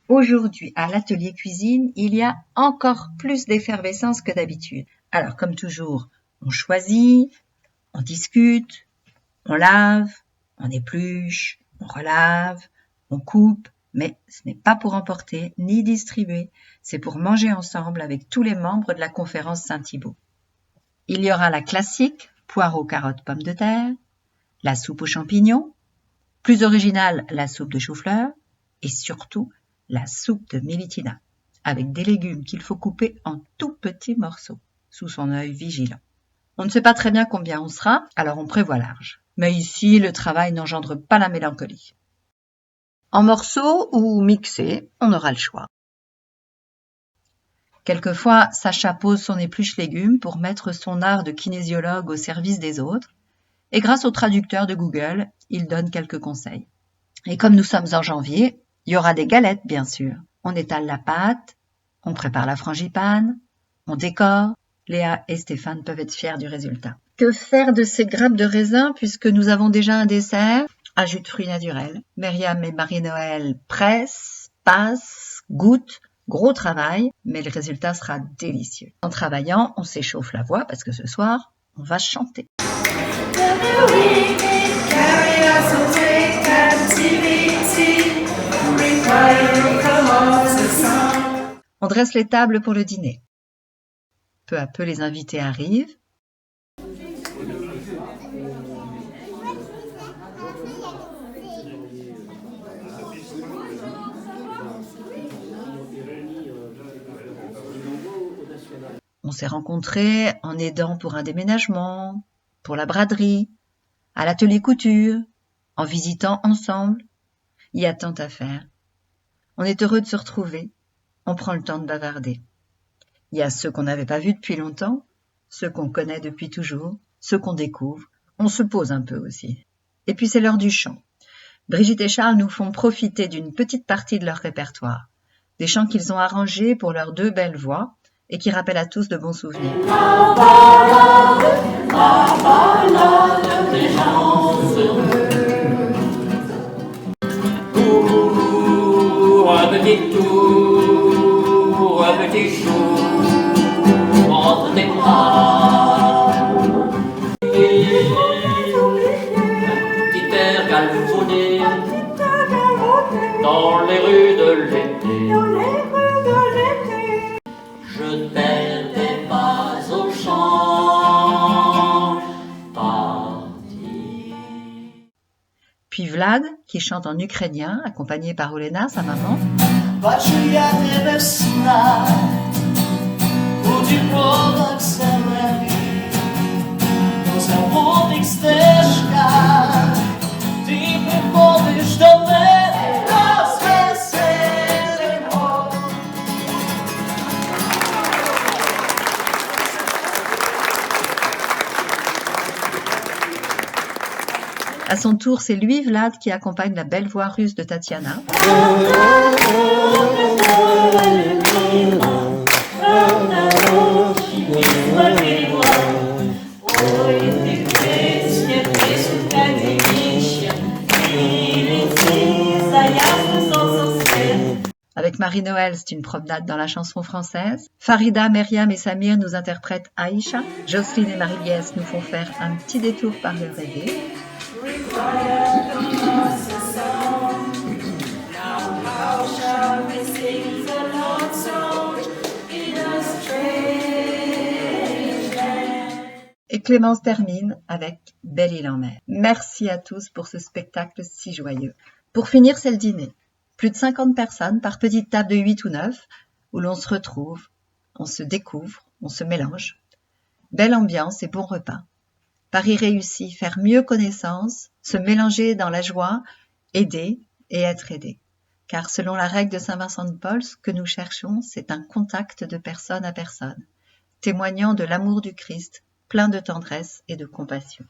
Aujourd'hui, à l'atelier cuisine, il y a encore plus d'effervescence que d'habitude. Alors, comme toujours, on choisit, on discute, on lave, on épluche, on relave, on coupe, mais ce n'est pas pour emporter ni distribuer, c'est pour manger ensemble avec tous les membres de la conférence Saint-Thibaut. Il y aura la classique, poireaux, carottes, pommes de terre, la soupe aux champignons, plus originale, la soupe de chou-fleur, et surtout, la soupe de militina, avec des légumes qu'il faut couper en tout petits morceaux, sous son œil vigilant. On ne sait pas très bien combien on sera, alors on prévoit large. Mais ici, le travail n'engendre pas la mélancolie. En morceaux ou mixés, on aura le choix. Quelquefois, Sacha pose son épluche légumes pour mettre son art de kinésiologue au service des autres, et grâce au traducteur de Google, il donne quelques conseils. Et comme nous sommes en janvier, il y aura des galettes, bien sûr. On étale la pâte, on prépare la frangipane, on décore. Léa et Stéphane peuvent être fiers du résultat. Que faire de ces grappes de raisin puisque nous avons déjà un dessert? Un jus de fruits naturels. Myriam et Marie-Noël pressent, passent, goûtent. Gros travail, mais le résultat sera délicieux. En travaillant, on s'échauffe la voix parce que ce soir, on va chanter. On dresse les tables pour le dîner. Peu à peu, les invités arrivent. On s'est rencontrés en aidant pour un déménagement, pour la braderie, à l'atelier couture, en visitant ensemble. Il y a tant à faire. On est heureux de se retrouver. On prend le temps de bavarder. Il y a ceux qu'on n'avait pas vus depuis longtemps, ceux qu'on connaît depuis toujours, ceux qu'on découvre. On se pose un peu aussi. Et puis c'est l'heure du chant. Brigitte et Charles nous font profiter d'une petite partie de leur répertoire. Des chants qu'ils ont arrangés pour leurs deux belles voix et qui rappellent à tous de bons souvenirs. La balade des gens heureux. Un petit tour, un petit jour, entre tes bras. Un petit air galvaudé dans les rues de l'été. Je ne perdais pas au chant parti. Puis Vlad, qui chante en ukrainien, accompagné par Olena, sa maman. À son tour, c'est lui, Vlad, qui accompagne la belle voix russe de Tatiana. Avec Marie-Noël, c'est une promenade dans la chanson française. Farida, Myriam et Samir nous interprètent Aïcha. Jocelyne et Marie-Liesse nous font faire un petit détour par le reggae. Et Clémence termine avec Belle île en mer. Merci à tous pour ce spectacle si joyeux. Pour finir, c'est le dîner. Plus de 50 personnes par petite table de 8 ou 9 où l'on se retrouve, on se découvre, on se mélange. Belle ambiance et bon repas. Paris réussi, faire mieux connaissance, se mélanger dans la joie, aider et être aidé. Car selon la règle de Saint-Vincent de Paul, ce que nous cherchons, c'est un contact de personne à personne, témoignant de l'amour du Christ, plein de tendresse et de compassion.